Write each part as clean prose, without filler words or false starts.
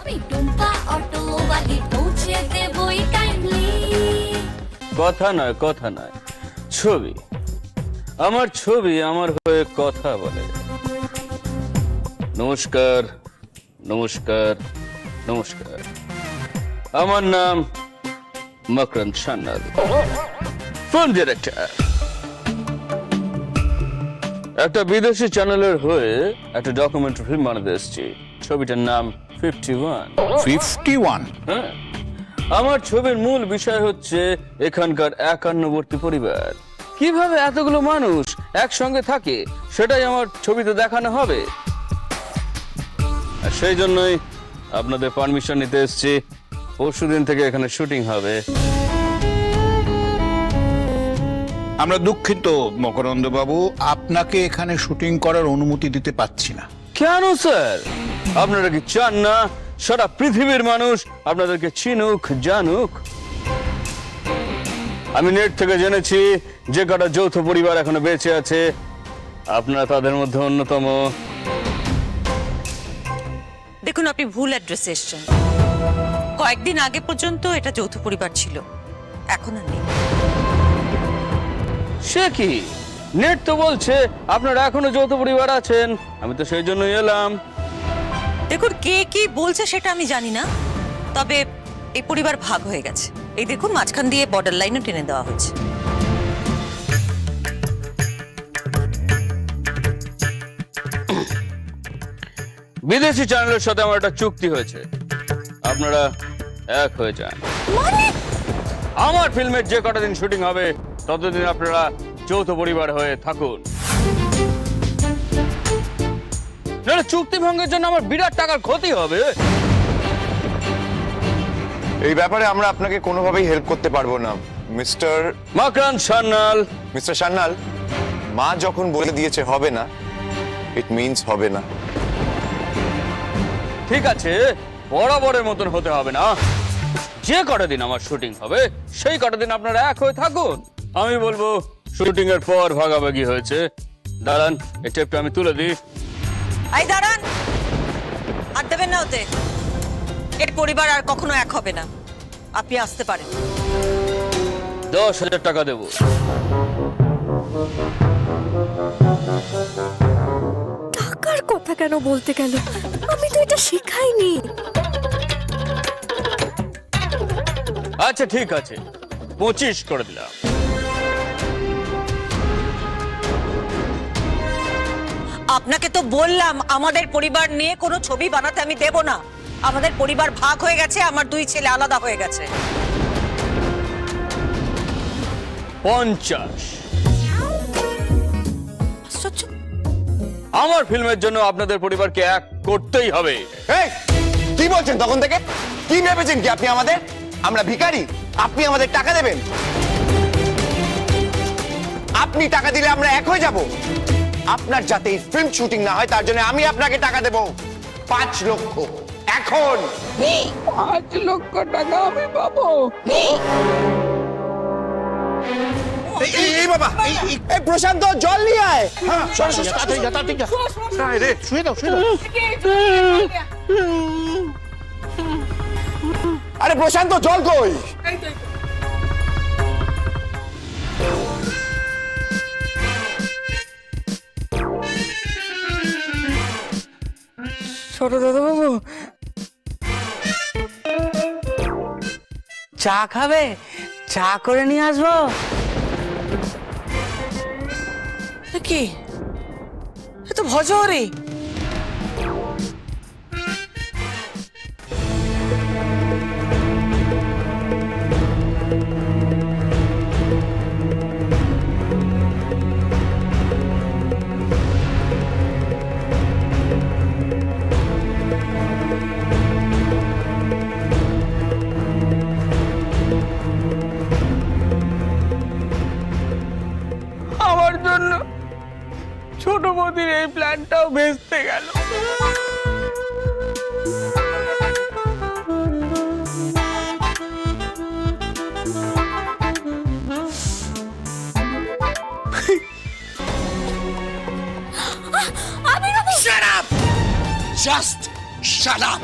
আমি টুম্পা অটোওয়ালি পৌঁছে দেবই টাইমলি। কথা নয় ছবি, আমার ছবি আমার হয়ে কথা বলে। নমস্কার নমস্কার নমস্কার, আমার নাম মকরন্দ সান্যাল, ফিল্ম ডিরেক্টর। একটা বিদেশি চ্যানেলের হয়ে একটা ডকুমেন্টারি ফিল্ম বানাতে এসেছি। ছবিটার নাম 51। 51? হ্যাঁ, আমার ছবির মূল বিষয় হচ্ছে এখানকার একান্নবর্তী পরিবার কিভাবে এতগুলো মানুষ একসঙ্গে থাকে, সেটাই আমার ছবিতে দেখানো হবে। আর সেই জন্যই আপনাদের পারমিশন নিতে এসেছি। পরশুদিন থেকে এখানে শুটিং হবে। আমরা দুঃখিত মকরন্দ বাবু, আপনাকে এখানে শুটিং করার অনুমতি দিতে পাচ্ছি না। কেন স্যার? আপনারা কি চান না সারা পৃথিবীর মানুষ আপনাদেরকে চিনুক, জানুক? আমি নেট থেকে জেনেছি যে কটা যৌথ পরিবার এখনো বেঁচে আছে, আপনারা তাদের মধ্যে অন্যতম। দেখুন, আপনি ভুল অ্যাড্রেসে এসেছেন। কয়েকদিন আগে পর্যন্ত এটা যৌথ পরিবার ছিল, এখন আর নেই। সে কি? নেট তো বলছে আপনারা এখনো যৌথ পরিবার আছেন। আমি তো সেই জন্যই এলাম। দেখুন, কে কি বলছে সেটা আমি জানি না, তবে এই পরিবার ভাগ হয়ে গেছে। এই দেখুন, মাঝখান দিয়ে বর্ডার লাইনও টেনে দেওয়া হচ্ছে। বিদেশি চ্যানেলের সাথে আমার একটা চুক্তি হয়েছে, আপনারা এক হয়ে যান। আমার ফিল্মের যে কটা দিন শুটিং হবে ততদিন আপনারা যৌথ পরিবার হয়ে থাকুন। নাহলে চুক্তি ভঙ্গের জন্য আমার বিরাট টাকার ক্ষতি হবে। এই ব্যাপারে আমরা আপনাকে কোনোভাবেই হেল্প করতে পারবো না মিস্টার মকরন্দ সান্যাল। সান্যাল। মা যখন বলে দিয়েছে হবে না, ইট মিনস হবে না। ঠিক আছে, বরাবরের মতন হতে হবে না। যে কটা দিন আমার শুটিং হবে সেই কটা দিন আপনারা এক হয়ে থাকুন। আমি বলবো শুটিং এর পর ভাগাভাগি হয়েছে। দাঁড়ান, এই টেপটা আমি তুলে দিই। আই দাঁড়ান, আর দেবেন না ওতে। এর পরিবার আর কখনো এক হবে না। আপনি আসতে পারেন। 10,000 টাকা দেবো। টাকার কথা কেন বলতে গেল? আমি তো এটা শেখাইনি। আচ্ছা ঠিক আছে, 25 করে দিলাম। আপনাকে তো বললাম আমাদের পরিবার নিয়ে কোনো ছবি বানাতে আমি দেব না। আমাদের পরিবার ভাগ হয়ে গেছে, আমার 2 ছেলে আলাদা হয়ে গেছে। 50। আশ্চর্য! আমার ফিল্মের জন্য আপনাদের পরিবারকে এক করতেই হবে। এই কি বলছেন তখন থেকে? কি ভেবেছেন কি আপনি আমাদের? আমরা ভিখারি, আপনি আমাদের টাকা দেবেন? আপনি টাকা দিলে আমরা এক হয়ে যাব? আপনার যাতে এই ফিল্ম শুটিং না হয় তার জন্য আমি আপনাকে টাকা দেব 5 লক্ষ। এখন 5 লক্ষ টাকা আমি পাবো? এই বাবা, এই প্রশান্ত জল নিয়ে আয়। হ্যাঁ, শুয়ে দাও। আরে প্রশান্ত, জল কই? ছোট দাদা বাবু, চা খাবে? চা করে নিয়ে আসবো? কি এ তো ভজহরি। আমার জন্য ছোট বৌদির এই প্ল্যানটাও ভেস্তে গেল। Shut up! Just shut up!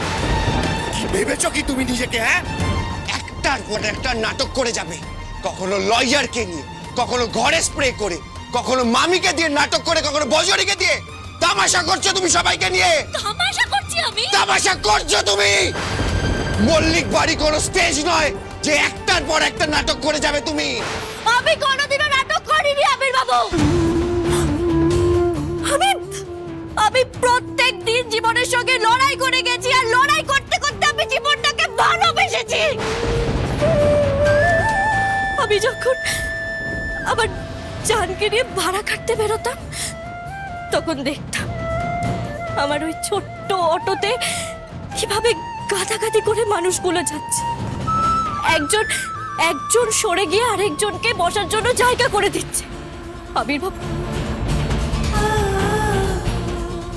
ভেবেছো কি তুমি নিজেকে? হ্যাঁ, একটার পর একটা নাটক করে যাবে, কখনো লয়ারকে নিয়ে, কখনো ঘরে স্প্রে করে, কখনো মামিকে দিয়ে নাটক করে, কখনো বজরিকে দিয়ে। তামাশা করছো তুমি সবাইকে নিয়ে। তামাশা করছি আমি? তামাশা করছো তুমি। মল্লিক বাড়ি কোনো স্টেজ নয় যে একটার পর একটা নাটক করে যাবে তুমি। আমি কোনোদিনও নাটক করিনি আবির বাবু। আমি প্রত্যেক দিন জীবনের সঙ্গে লড়াই করে গেছি, আর লড়াই করতে করতে আমি জীবনটাকে ভালোবেসেছি। আমি যখন আবার জানকে নিয়ে ভাড়া কাটতে বেরোতাম, তখন দেখতাম আমার ওই ছোট্ট অটোতে কিভাবে গাদাগাদি করে মানুষগুলো যাচ্ছে। একজন সরে গিয়ে আরেকজনকে বসার জন্য জায়গা করে দিচ্ছে। আবির বাবু,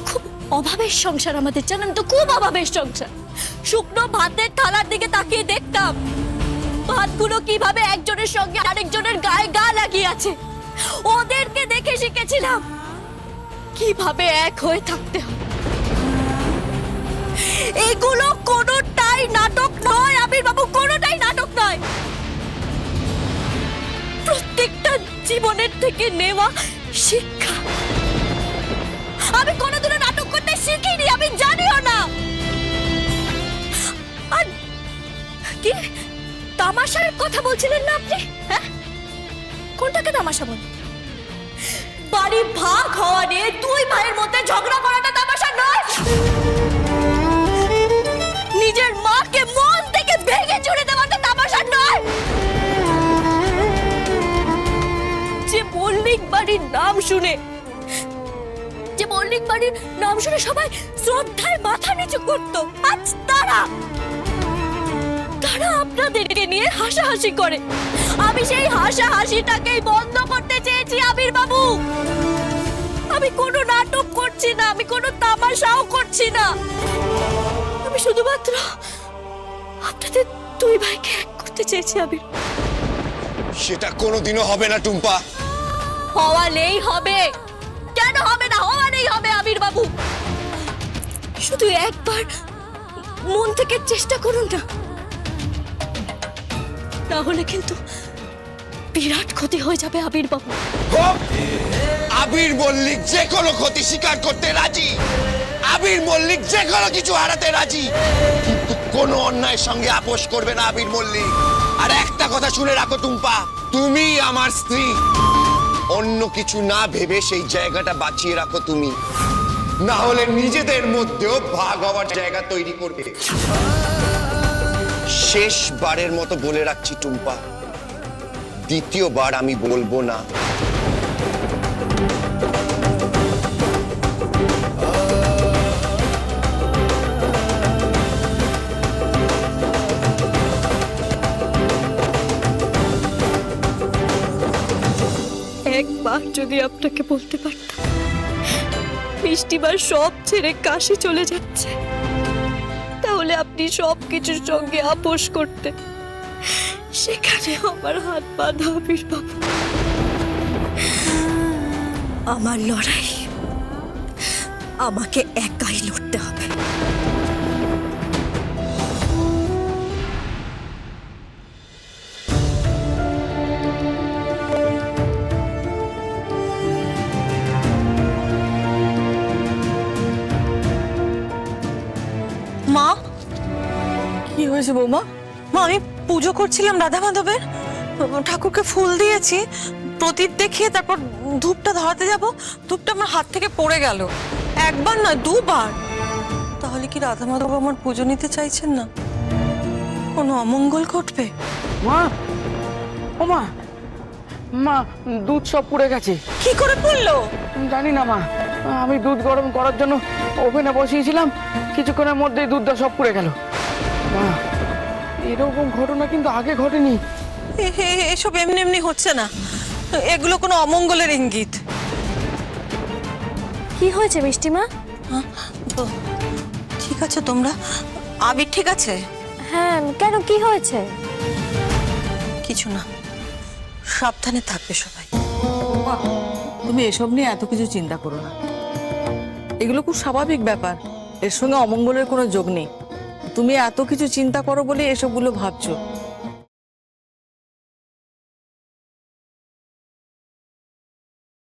খুব অভাবের সংসার আমাদের, জানেন তো, খুব অভাবের সংসার। শুকনো ভাতের থালার দিকে তাকিয়ে দেখতাম ভাতগুলো কিভাবে একজনের সঙ্গে আরেকজনের গায়ে গা লাগিয়ে আছে। ওদেরকে দেখে শিখেছিলাম কিভাবে এক হয়ে থাকতে হয়। এগুলো কোনোটাই নাটক নয় আবির বাবু, কোনোটাই নাটক নয়। প্রত্যেকটা জীবনের থেকে নেওয়া শিক্ষা। আমি কোনোদিনও নাটক করতে শিখিনি, আমি জানিও না। আর কি তামাশার কথা বলছিলেন না আপনি? হ্যাঁ, কোনটাকে তামাশা বল? বাড়ি ভাগ হওয়া নিয়ে দুই ভাইয়ের মধ্যে ঝগড়া করাটা তামাশা নয়? নিজের মাকে মন থেকে ভেঙে চুরে দেওয়াটা তামাশা নয়? যে মল্লিক বাড়ির নাম শুনে সবাই শ্রদ্ধায় মাথা নিচু করতো, আজ তারা আপনাদেরকে নিয়ে হাসাহাসি করে। আমি সেই হাসাহাসিটাকেই বন্ধ করতে চেয়েছি আবির বাবু। আমি কোনো নাটক করছি না, আমি কোনো তামাশাও করছি না। আমি শুধুমাত্র আপনাদের দুই ভাইকে এক করতে চেয়েছি আবির। সেটা কোনোদিনও হবে না টুম্পা। হওয়া নেই হবে। কেন হবে না? হওয়া নেই হবে আবির বাবু। শুধু একবার মন থেকে চেষ্টা করুন না, তাহলে কিন্তু বিরাট ক্ষতি হয়ে যাবে আবির বাবু। আবির মল্লিক যে কোনো ক্ষতি স্বীকার করতে রাজি। আবির মল্লিক যে কোনো কিছু হারাতে রাজি, কিন্তু কোনো অন্যায়ের সঙ্গে আপোষ করবে না আবির মল্লিক। আর একটা কথা শুনে রাখো টুম্পা, তুমি আমার স্ত্রী। অন্য কিছু না ভেবে সেই জায়গাটা বাঁচিয়ে রাখো তুমি, না হলে নিজেদের মধ্যেও ভাগ হওয়ার জায়গা তৈরি করবে। শেষবারের মতো বলে রাখছি টুম্পা, দ্বিতীয়বার আমি বলবো না। একবার যদি আপনাকে বলতে পারতাম মিষ্টিবার সব ছেড়ে কাশি চলে যাচ্ছে, তাহলে আপনি সবকিছুর সঙ্গে আপোষ করতে। সেখানে আমার হাত বাঁধা আবির বাবু। আমার লড়াই আমাকে একাই লড়তে হবে। মা, কি হয়েছে বৌমা? মা, আমি পুজো করছিলাম রাধা মাধবের, ঠাকুরকে ফুল দিয়েছি, প্রদীপ দেখিয়ে তারপর ধূপটা ধরাতে যাব, ধূপটা আমার হাত থেকে পড়ে গেল। একবার না, দুবার। তাহলে কি রাধা মাধব আমার পুজো নিতে চাইছেন না? কোনো অমঙ্গল ঘটবে? মা, ও মা, মা দুধ সব পুড়ে গেছে। কি করে পড়লো? জানি না মা, আমি দুধ গরম করার জন্য ওভেনে বসিয়েছিলাম, কিছুক্ষণের মধ্যেই দুধটা সব পুড়ে গেল। মা, এরকম ঘটনা কিন্তু আগে ঘটেনি। এসব এমনি এমনি হচ্ছে না, এগুলো কোনো অমঙ্গলের ইঙ্গিত। কি হয়েছে মিষ্টিমা? ঠিক আছে তোমরা? আবির ঠিক আছে? হ্যাঁ, কেন, কি হয়েছে? কিছু না, সাবধানে থাকবে সবাই। তুমি এসব নিয়ে এত কিছু চিন্তা করো না, এগুলো খুব স্বাভাবিক ব্যাপার, এর সঙ্গে অমঙ্গলের কোনো যোগ নেই। তুমি এত কিছু চিন্তা করো বলে এসবগুলো ভাবছো।